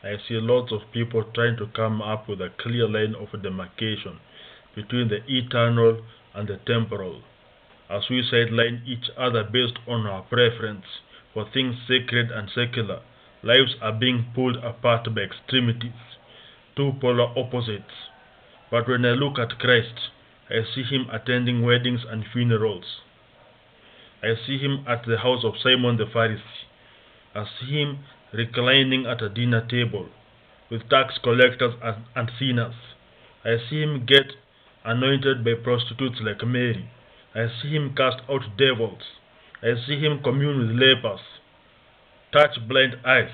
I see lots of people trying to come up with a clear line of demarcation between the eternal and the temporal, as we sideline each other based on our preference for things sacred and secular. Lives are being pulled apart by extremities, two polar opposites. But when I look at Christ, I see him attending weddings and funerals. I see him at the house of Simon the Pharisee. I see him reclining at a dinner table with tax collectors and sinners. I see him get anointed by prostitutes like Mary. I see him cast out devils. I see him commune with lepers, touch blind eyes.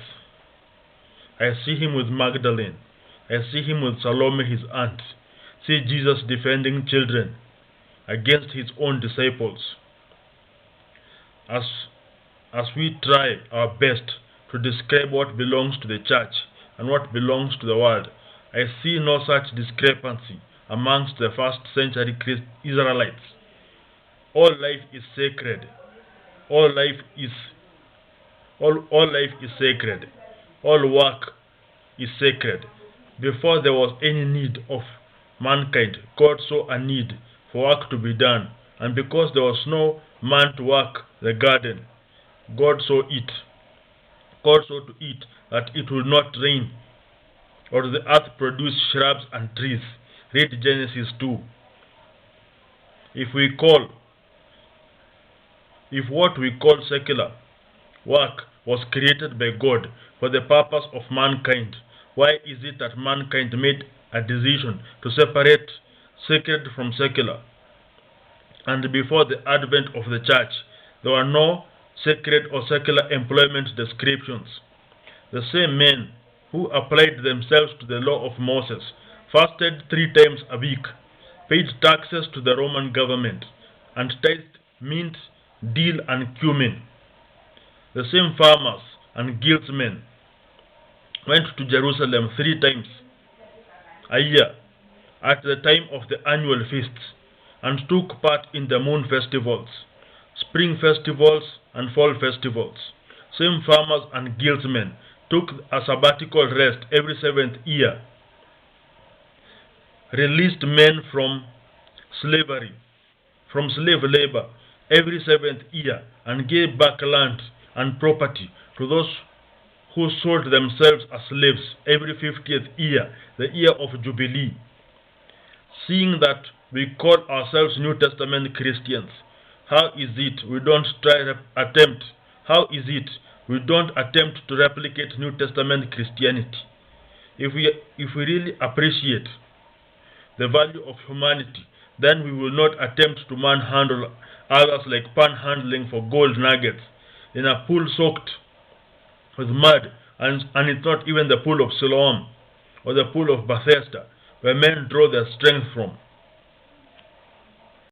I see him with Magdalene. I see him with Salome, his aunt. See Jesus defending children against his own disciples. As, as we try our best to describe what belongs to the church and what belongs to the world, I see no such discrepancy amongst the first century Israelites. All life is sacred. All life is all life is sacred. All work is sacred. Before there was any need of mankind, God saw a need for work to be done, and because there was no man to work the garden, God saw it. God saw to it that it would not rain, or the earth produce shrubs and trees. Read Genesis 2. If we call, if what we call secular work was created by God for the purpose of mankind, why is it that mankind made a decision to separate sacred from secular? And before the advent of the church, there were no sacred or secular employment descriptions. The same men who applied themselves to the law of Moses fasted 3 times a week, paid taxes to the Roman government, and tithed mint, dill, and cumin. The same farmers and guildsmen went to Jerusalem 3 times a year at the time of the annual feasts and took part in the moon festivals, spring festivals, and fall festivals. Same farmers and guildsmen took a sabbatical rest every 7th year, released men from slavery, from slave labor every 7th year, and gave back land and property to those who sold themselves as slaves every 50th year, the year of Jubilee. Seeing that we call ourselves New Testament Christians, how is it we don't how is it we don't attempt to replicate New Testament Christianity? If we really appreciate the value of humanity, then we will not attempt to manhandle others like panhandling for gold nuggets in a pool soaked with mud, and it's not even the pool of Siloam or the pool of Bethesda, where men draw their strength from.